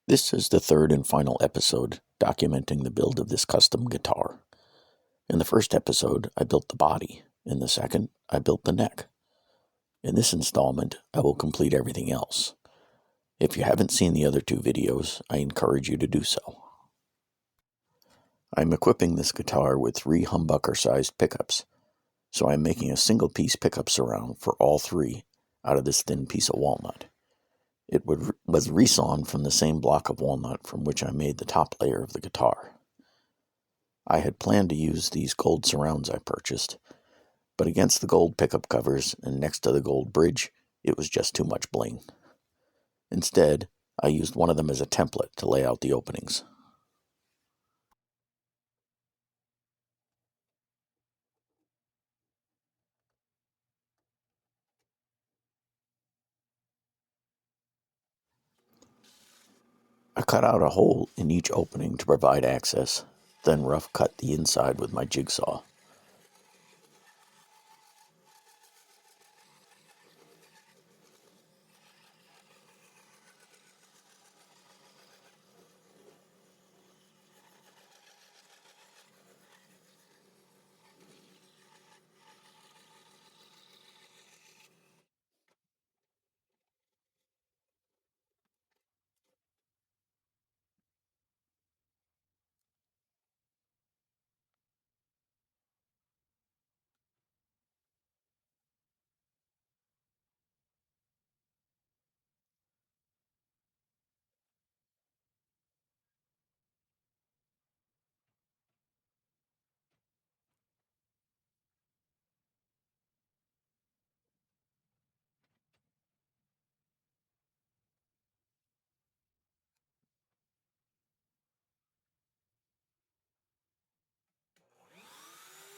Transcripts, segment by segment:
This is the third and final episode documenting the build of this custom guitar. In the first episode, I built the body. In the second, I built the neck. In this installment, I will complete everything else. If you haven't seen the other two videos, I encourage you to do so. I'm equipping this guitar with 3 humbucker-sized pickups, so I'm making a single-piece pickup surround for all 3 out of this thin piece of walnut. It was resawn from the same block of walnut from which I made the top layer of the guitar. I had planned to use these gold surrounds I purchased, but against the gold pickup covers and next to the gold bridge, it was just too much bling. Instead, I used one of them as a template to lay out the openings. I cut out a hole in each opening to provide access, then rough cut the inside with my jigsaw.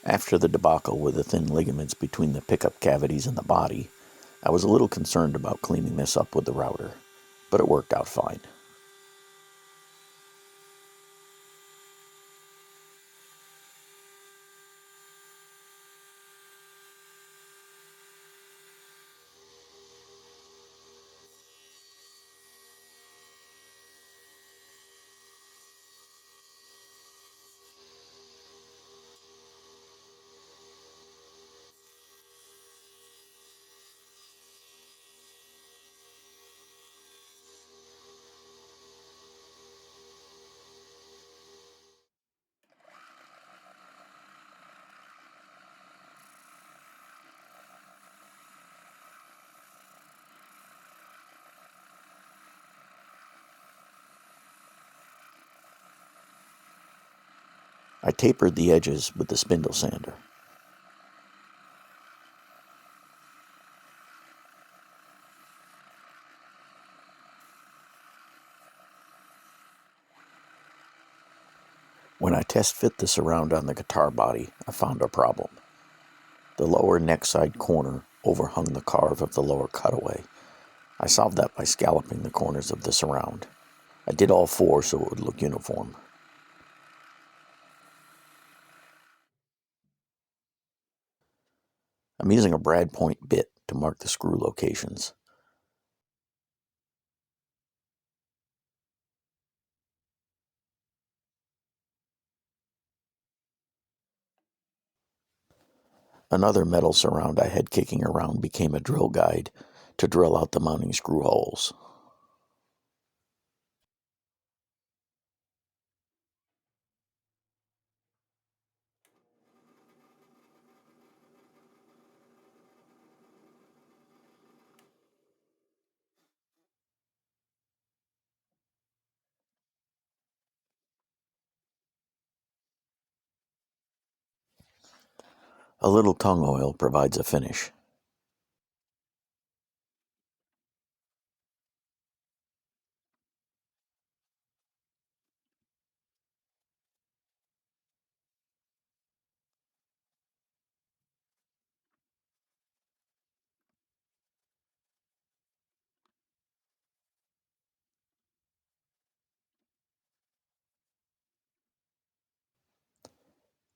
After the debacle with the thin ligaments between the pickup cavities and the body, I was a little concerned about cleaning this up with the router, but it worked out fine. I tapered the edges with the spindle sander. When I test fit the surround on the guitar body, I found a problem. The lower neck side corner overhung the carve of the lower cutaway. I solved that by scalloping the corners of the surround. I did all 4 so it would look uniform. I'm using a brad point bit to mark the screw locations. Another metal surround I had kicking around became a drill guide to drill out the mounting screw holes. A little tongue oil provides a finish.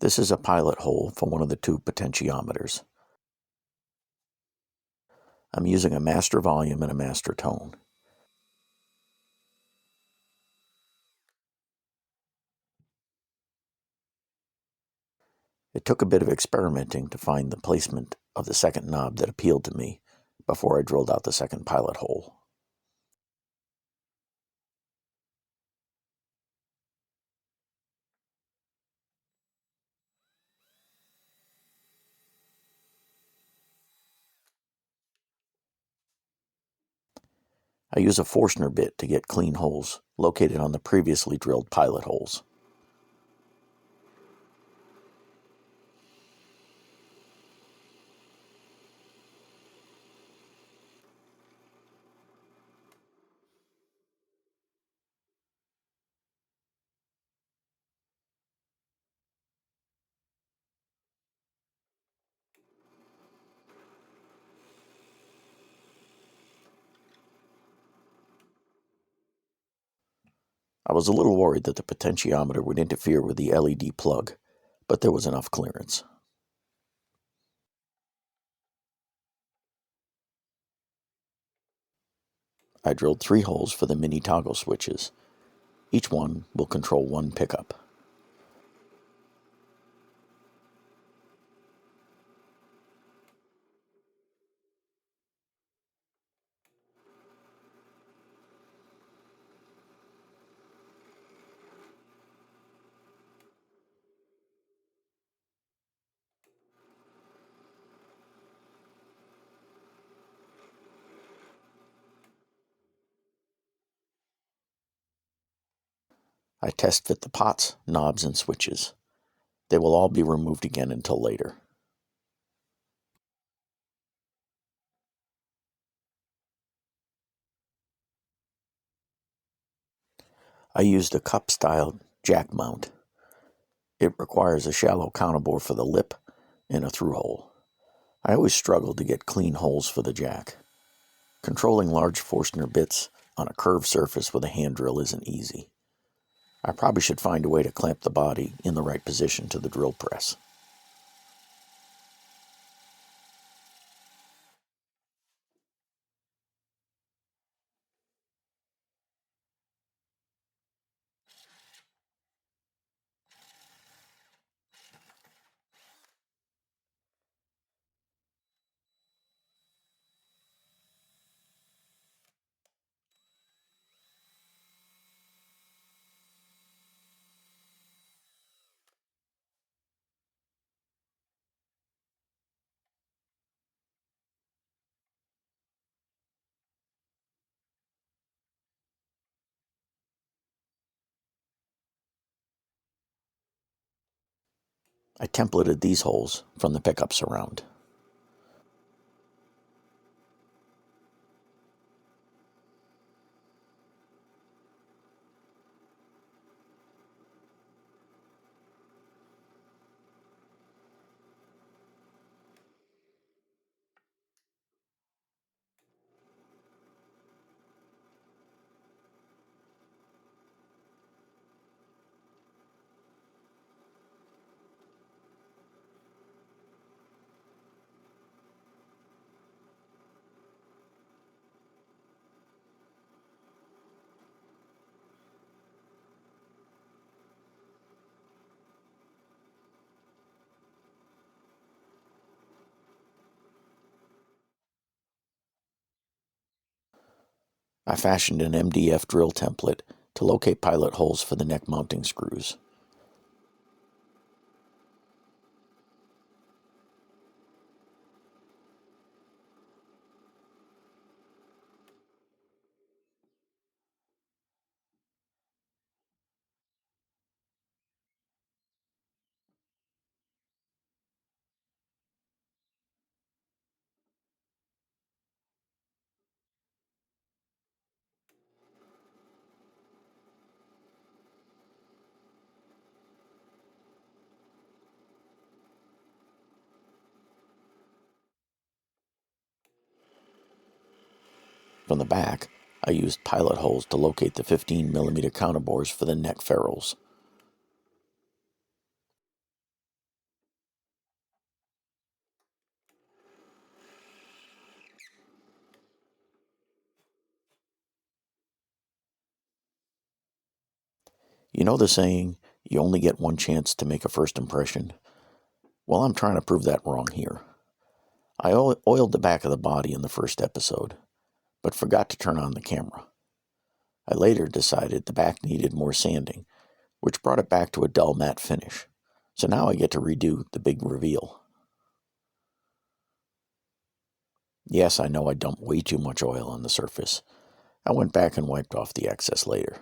This is a pilot hole for one of the 2 potentiometers. I'm using a master volume and a master tone. It took a bit of experimenting to find the placement of the second knob that appealed to me before I drilled out the second pilot hole. I use a Forstner bit to get clean holes located on the previously drilled pilot holes. I was a little worried that the potentiometer would interfere with the LED plug, but there was enough clearance. I drilled 3 holes for the mini toggle switches. Each one will control one pickup. I test fit the pots, knobs, and switches. They will all be removed again until later. I used a cup-style jack mount. It requires a shallow counterbore for the lip and a through hole. I always struggled to get clean holes for the jack. Controlling large Forstner bits on a curved surface with a hand drill isn't easy. I probably should find a way to clamp the body in the right position to the drill press. I templated these holes from the pickups around. I fashioned an MDF drill template to locate pilot holes for the neck mounting screws. From the back, I used pilot holes to locate the 15mm counterbores for the neck ferrules. You know the saying, you only get one chance to make a first impression? Well, I'm trying to prove that wrong here. I oiled the back of the body in the first episode, but forgot to turn on the camera. I later decided the back needed more sanding, which brought it back to a dull matte finish. So now I get to redo the big reveal. Yes, I know I dumped way too much oil on the surface. I went back and wiped off the excess later.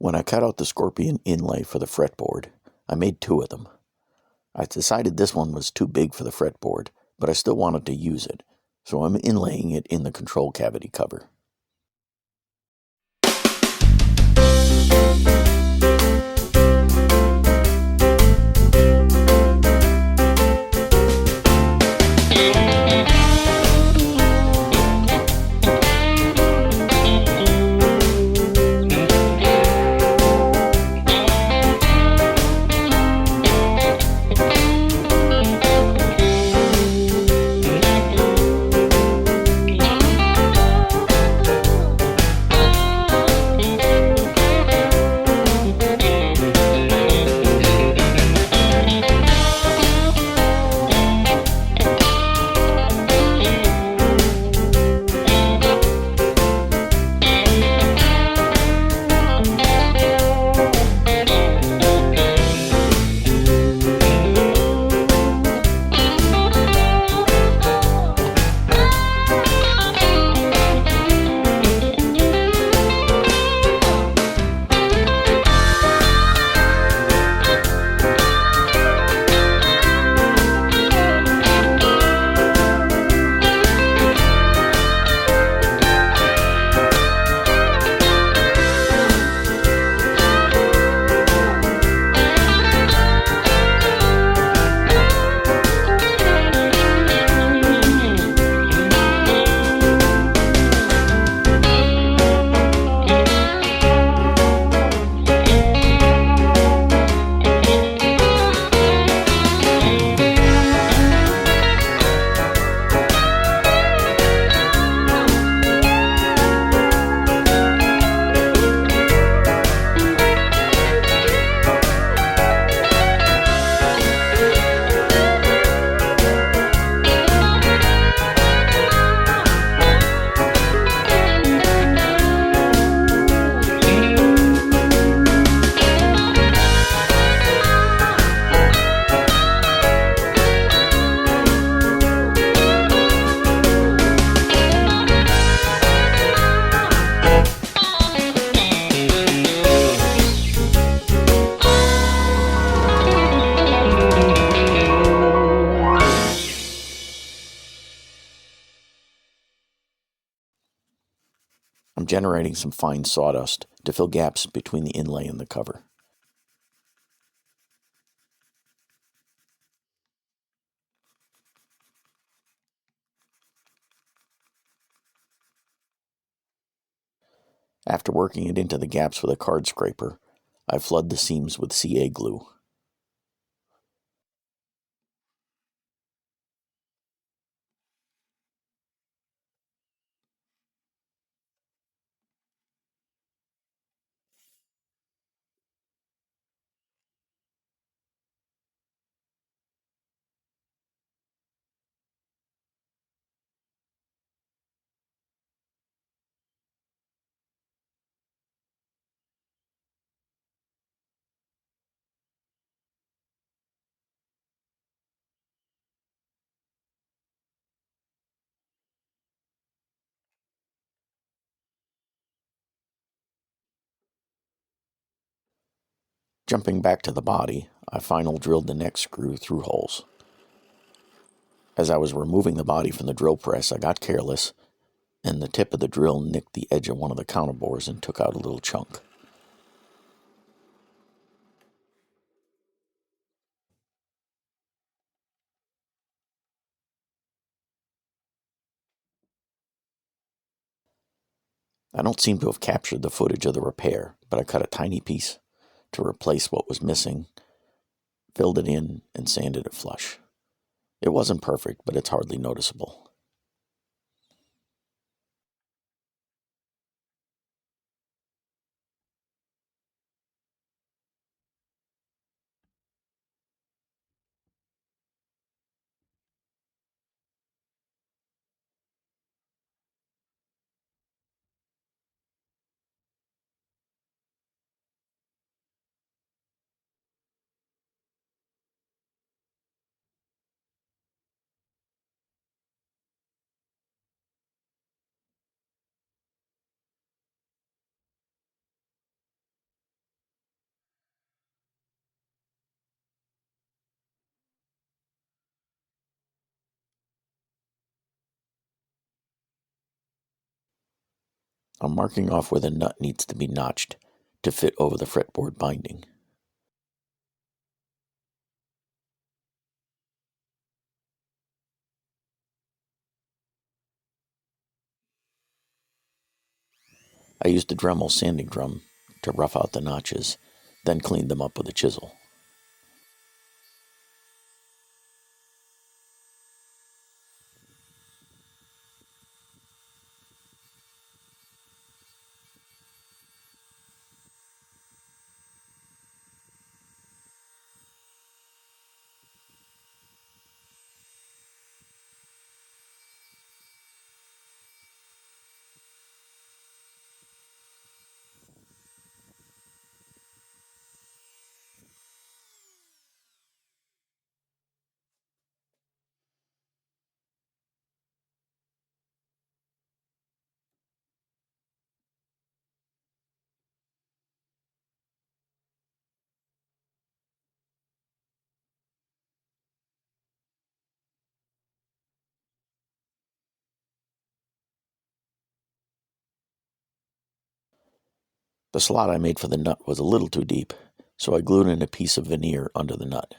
When I cut out the Scorpion inlay for the fretboard, I made 2 of them. I decided this one was too big for the fretboard, but I still wanted to use it, so I'm inlaying it in the control cavity cover. I'm generating some fine sawdust to fill gaps between the inlay and the cover. After working it into the gaps with a card scraper, I flood the seams with CA glue. Jumping back to the body, I final drilled the neck screw through holes. As I was removing the body from the drill press, I got careless and the tip of the drill nicked the edge of one of the counterbores and took out a little chunk. I don't seem to have captured the footage of the repair, but I cut a tiny piece to replace what was missing, filled it in, and sanded it flush. It wasn't perfect, but it's hardly noticeable. I'm marking off where the nut needs to be notched to fit over the fretboard binding. I used a Dremel sanding drum to rough out the notches, then cleaned them up with a chisel. The slot I made for the nut was a little too deep, so I glued in a piece of veneer under the nut.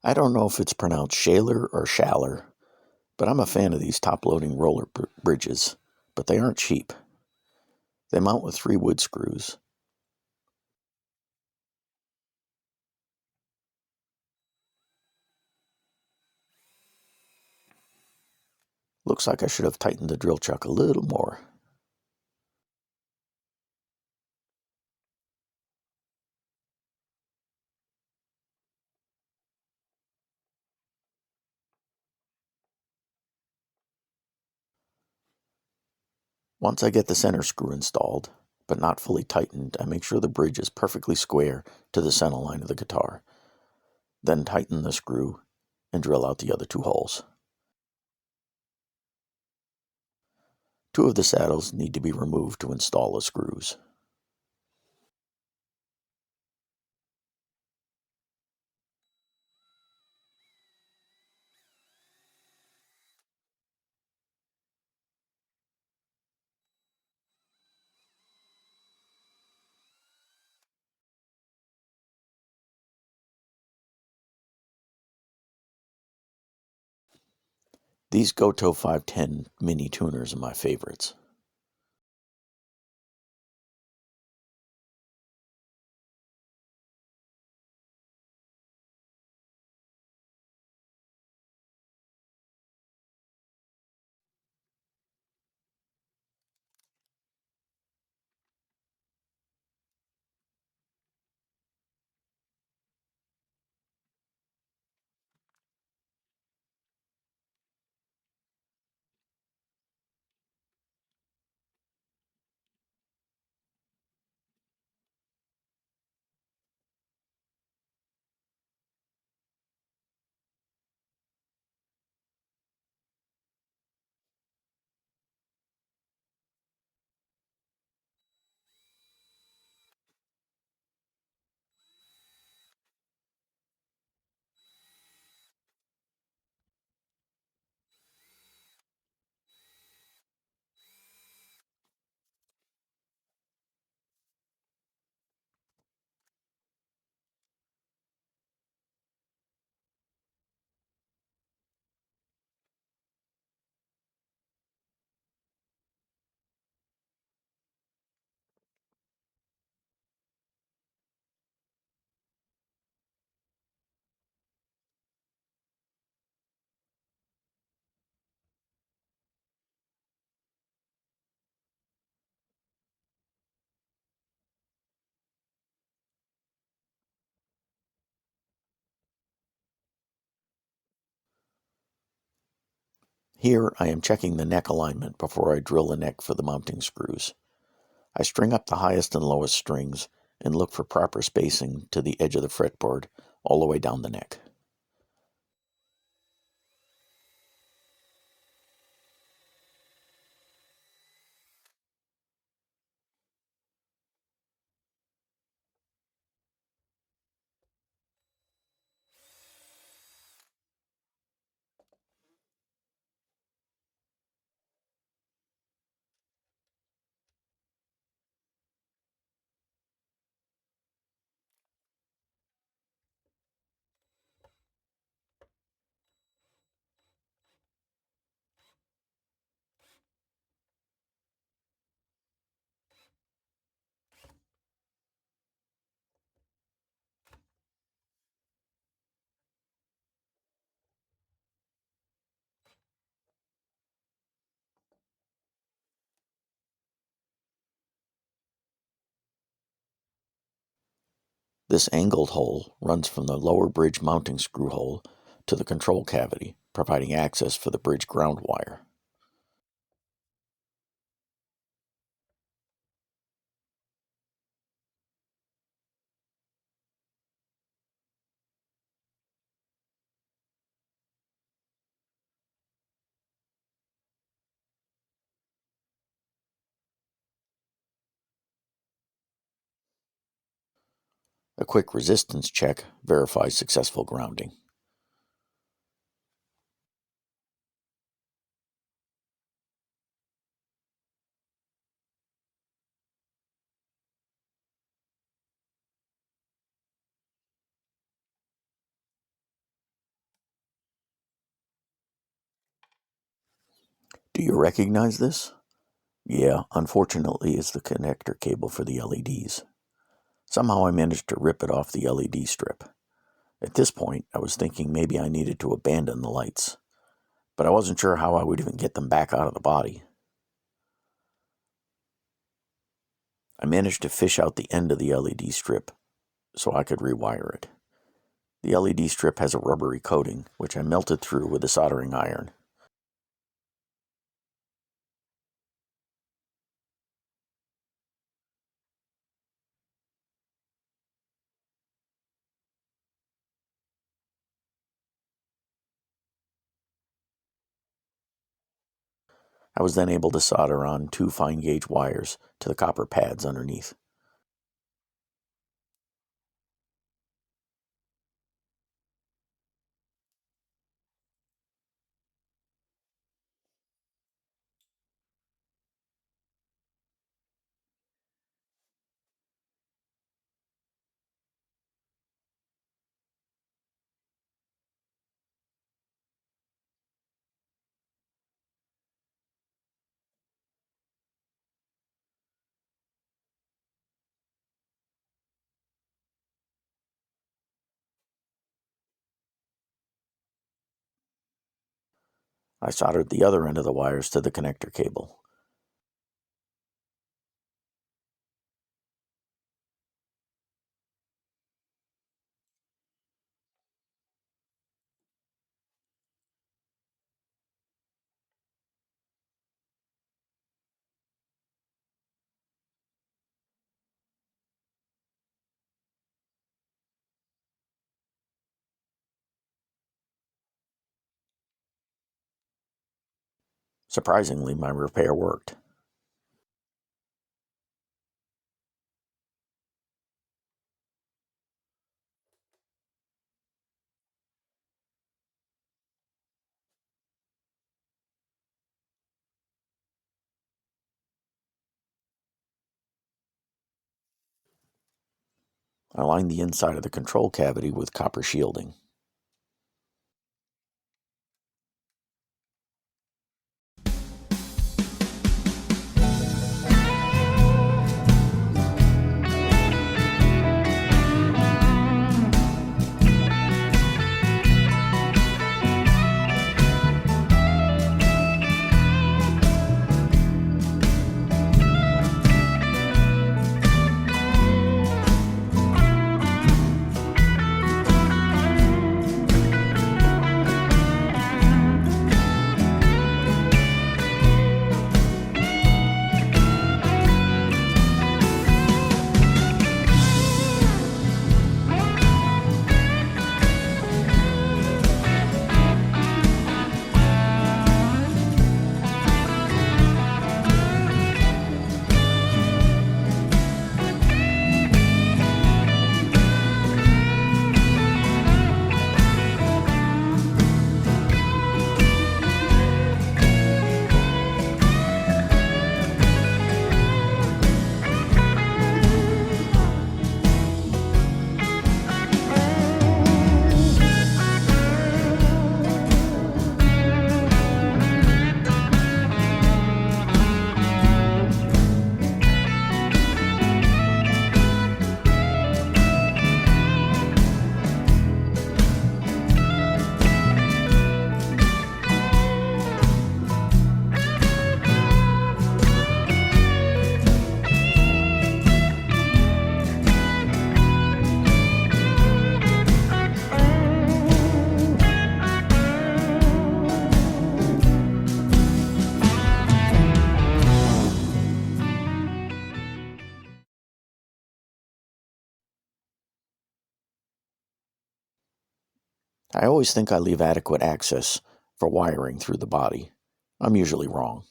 I don't know if it's pronounced shaler or shaller, but I'm a fan of these top-loading roller bridges, but they aren't cheap. They mount with 3 wood screws. Looks like I should have tightened the drill chuck a little more. Once I get the center screw installed, but not fully tightened, I make sure the bridge is perfectly square to the center line of the guitar. Then tighten the screw and drill out the other 2 holes. 2 of the saddles need to be removed to install the screws. These Gotoh 510 mini tuners are my favorites. Here I am checking the neck alignment before I drill the neck for the mounting screws. I string up the highest and lowest strings and look for proper spacing to the edge of the fretboard all the way down the neck. This angled hole runs from the lower bridge mounting screw hole to the control cavity, providing access for the bridge ground wire. A quick resistance check verifies successful grounding. Do you recognize this? Yeah, unfortunately, it's the connector cable for the LEDs. Somehow I managed to rip it off the LED strip. At this point, I was thinking maybe I needed to abandon the lights, but I wasn't sure how I would even get them back out of the body. I managed to fish out the end of the LED strip so I could rewire it. The LED strip has a rubbery coating, which I melted through with a soldering iron. I was then able to solder on 2 fine gauge wires to the copper pads underneath. I soldered the other end of the wires to the connector cable. Surprisingly, my repair worked. I lined the inside of the control cavity with copper shielding. I always think I leave adequate access for wiring through the body. I'm usually wrong.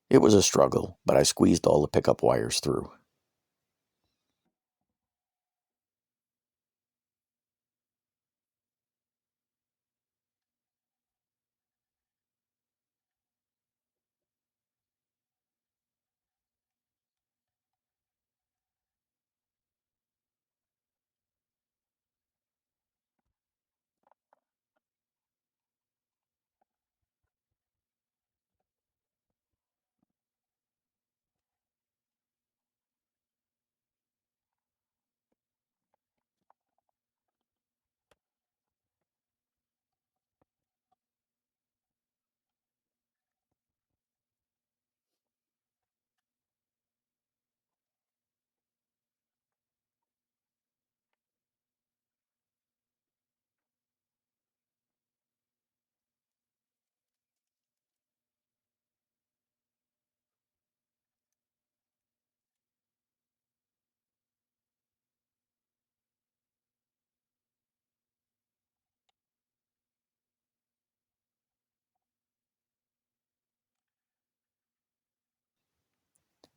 It was a struggle, but I squeezed all the pickup wires through.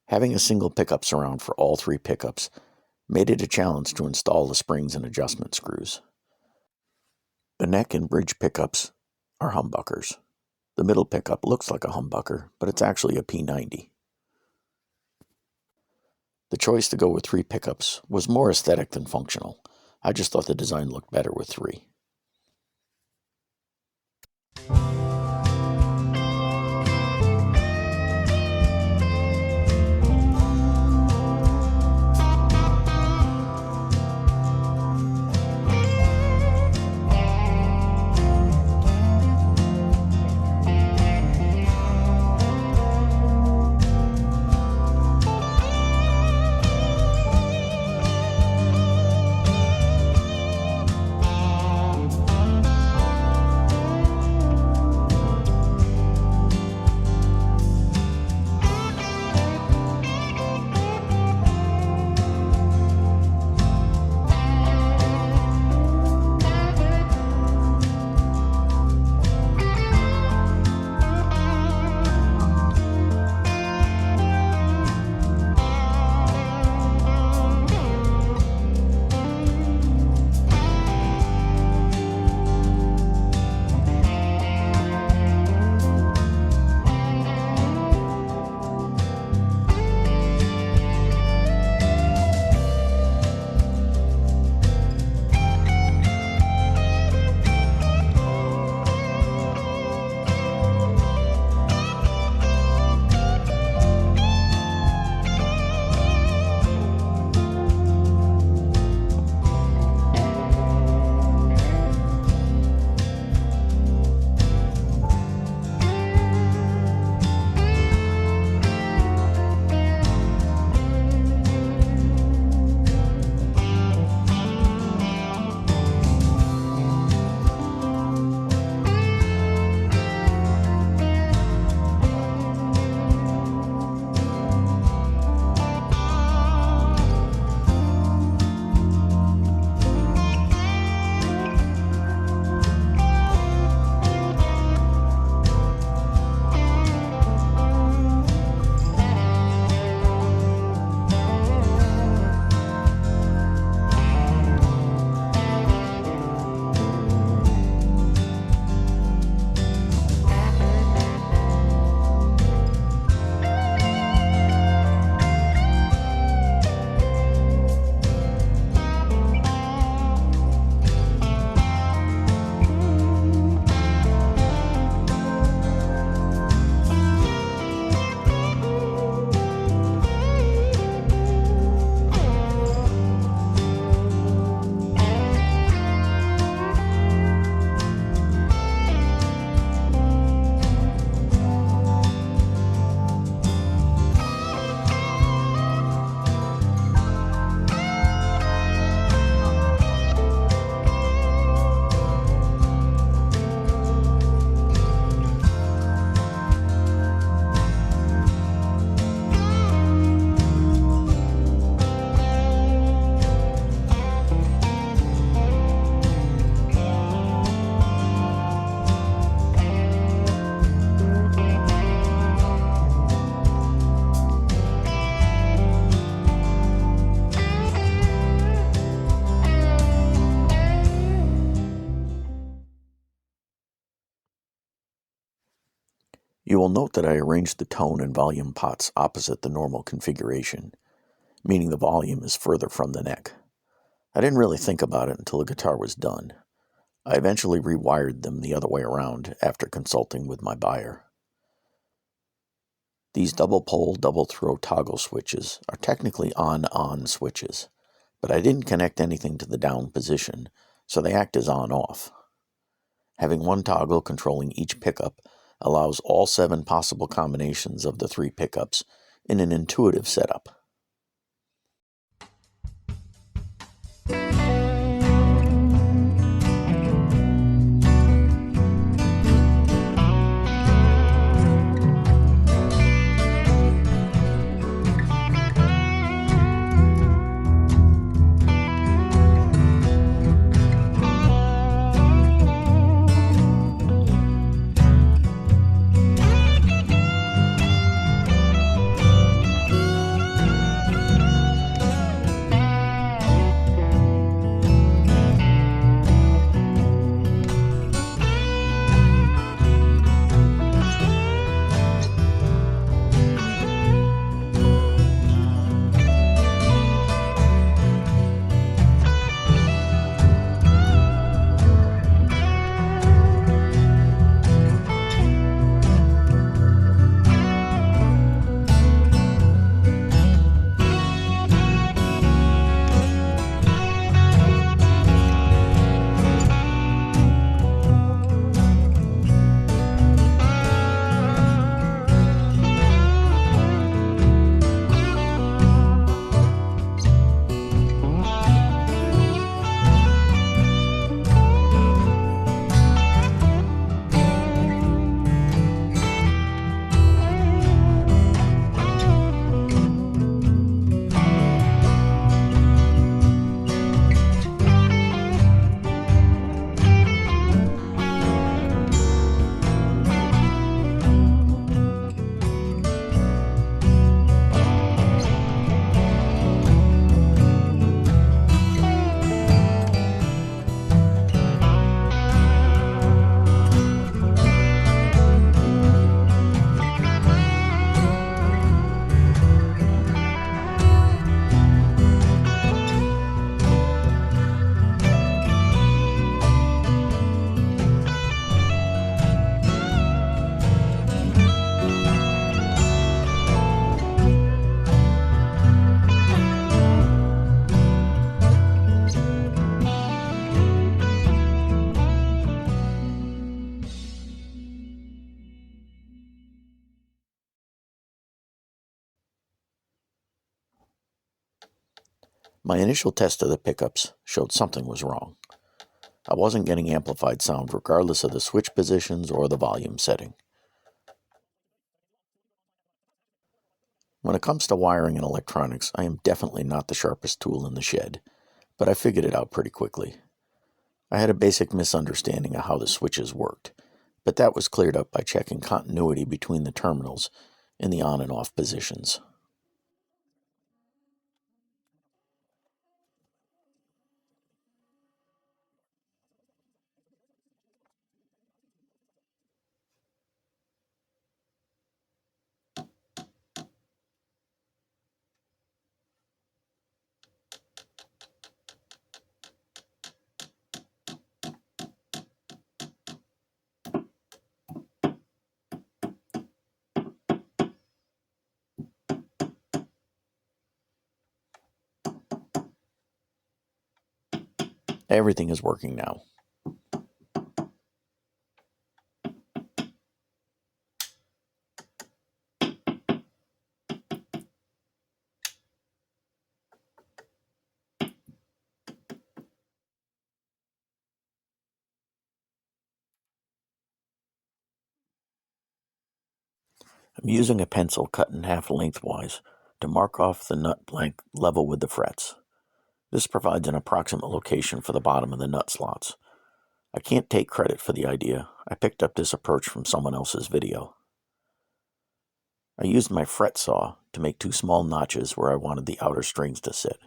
Having a single pickup surround for all three pickups made it a challenge to install the springs and adjustment screws. The neck and bridge pickups are humbuckers. The middle pickup looks like a humbucker, but it's actually a P90. The choice to go with three pickups was more aesthetic than functional. I just thought the design looked better with three. You will note that I arranged the tone and volume pots opposite the normal configuration, meaning the volume is further from the neck. I didn't really think about it until the guitar was done. I eventually rewired them the other way around after consulting with my buyer. These double-pole, double-throw toggle switches are technically on-on switches, but I didn't connect anything to the down position, so they act as on-off. Having one toggle controlling each pickup allows all 7 possible combinations of the 3 pickups in an intuitive setup. My initial test of the pickups showed something was wrong. I wasn't getting amplified sound regardless of the switch positions or the volume setting. When it comes to wiring and electronics, I am definitely not the sharpest tool in the shed, but I figured it out pretty quickly. I had a basic misunderstanding of how the switches worked, but that was cleared up by checking continuity between the terminals in the on and off positions. Everything is working now. I'm using a pencil cut in half lengthwise to mark off the nut blank level with the frets. This provides an approximate location for the bottom of the nut slots. I can't take credit for the idea. I picked up this approach from someone else's video. I used my fret saw to make two small notches where I wanted the outer strings to sit.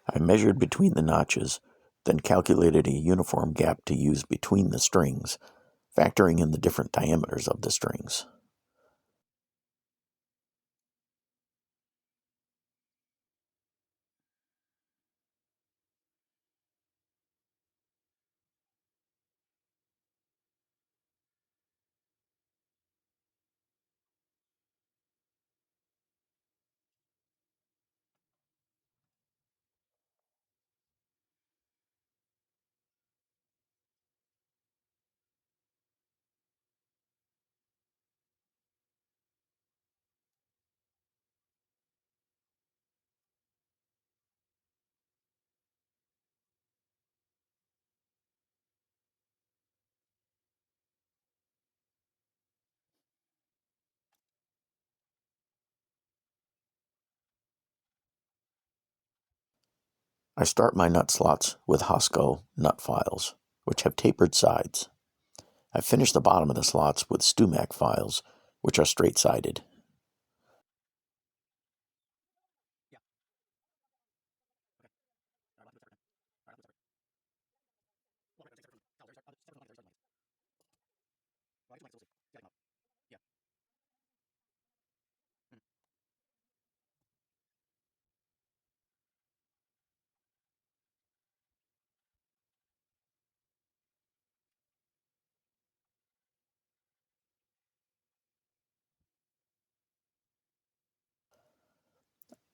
I measured between the notches, then calculated a uniform gap to use between the strings, factoring in the different diameters of the strings. I start my nut slots with Hosco nut files, which have tapered sides. I finish the bottom of the slots with Stumac files, which are straight-sided.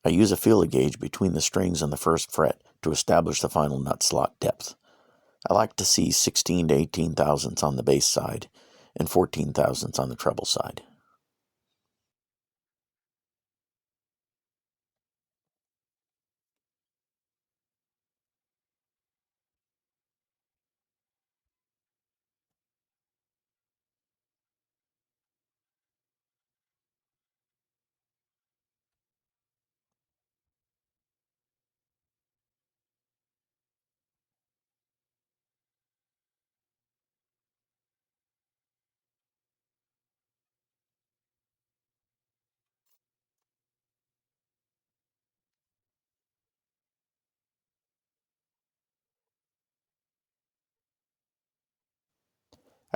I use a feeler gauge between the strings and the first fret to establish the final nut slot depth. I like to see 16 to 18 thousandths on the bass side and 14 thousandths on the treble side.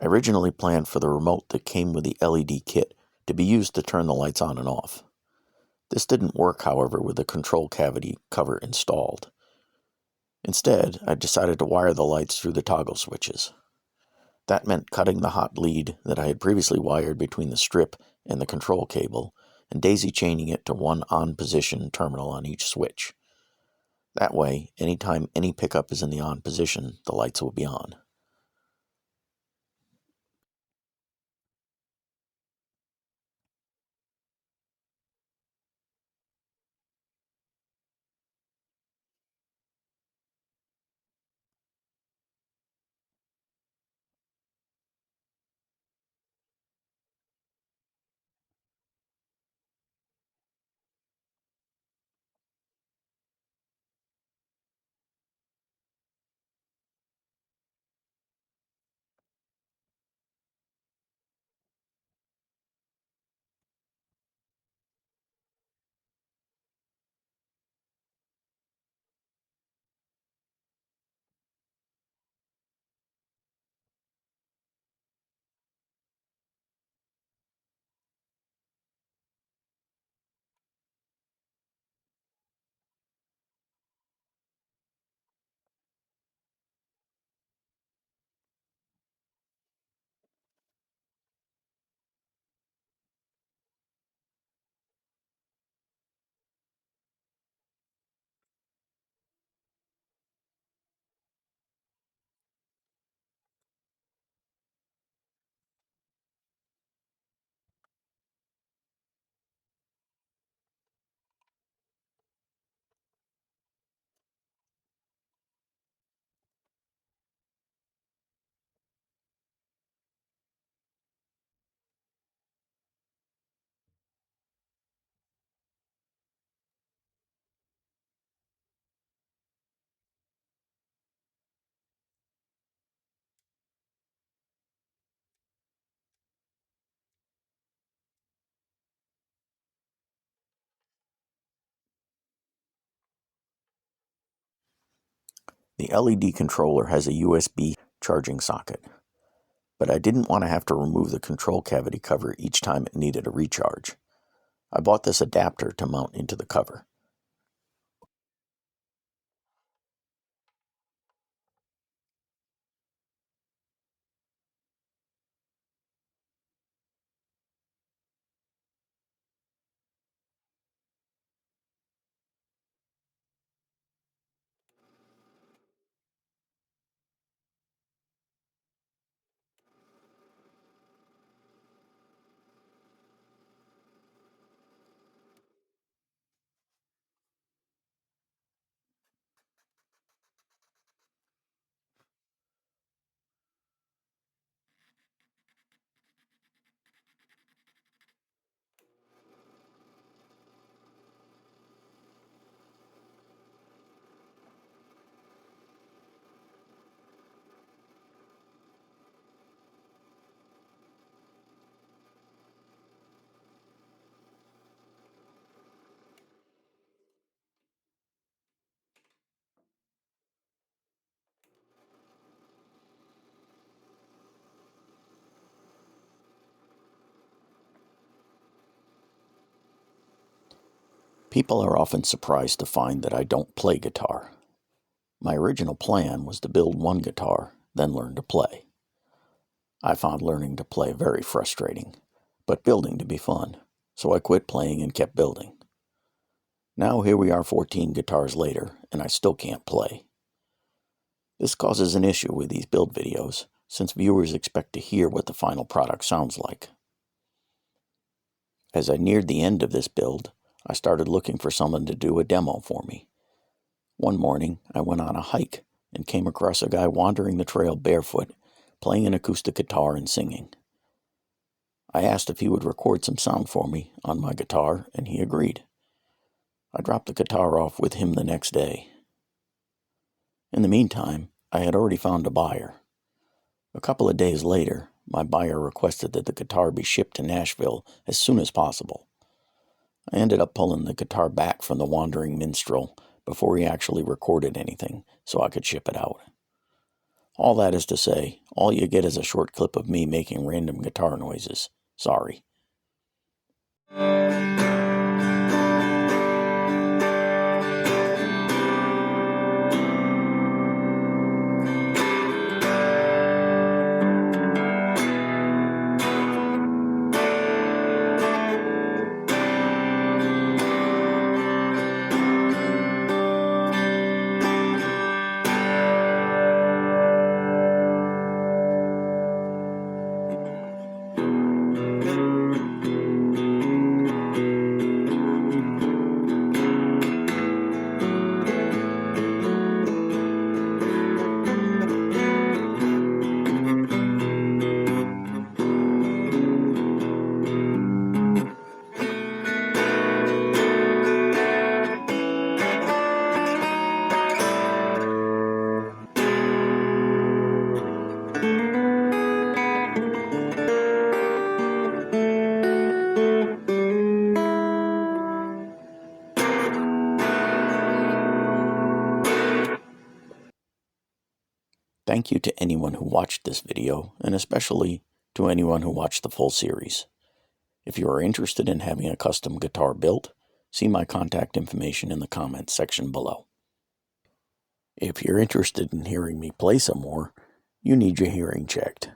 I originally planned for the remote that came with the LED kit to be used to turn the lights on and off. This didn't work, however, with the control cavity cover installed. Instead, I decided to wire the lights through the toggle switches. That meant cutting the hot lead that I had previously wired between the strip and the control cable and daisy chaining it to one on-position terminal on each switch. That way, anytime any pickup is in the on position, the lights will be on. The LED controller has a USB charging socket, but I didn't want to have to remove the control cavity cover each time it needed a recharge. I bought this adapter to mount into the cover. People are often surprised to find that I don't play guitar. My original plan was to build one guitar, then learn to play. I found learning to play very frustrating, but building to be fun, so I quit playing and kept building. Now here we are 14 guitars later, and I still can't play. This causes an issue with these build videos, since viewers expect to hear what the final product sounds like. As I neared the end of this build, I started looking for someone to do a demo for me. One morning, I went on a hike and came across a guy wandering the trail barefoot, playing an acoustic guitar and singing. I asked if he would record some sound for me on my guitar, and he agreed. I dropped the guitar off with him the next day. In the meantime, I had already found a buyer. A couple of days later, my buyer requested that the guitar be shipped to Nashville as soon as possible. I ended up pulling the guitar back from the wandering minstrel before he actually recorded anything so I could ship it out. All that is to say, all you get is a short clip of me making random guitar noises. Sorry. Thank you to anyone who watched this video, and especially to anyone who watched the full series. If you are interested in having a custom guitar built, see my contact information in the comments section below. If you're interested in hearing me play some more, you need your hearing checked.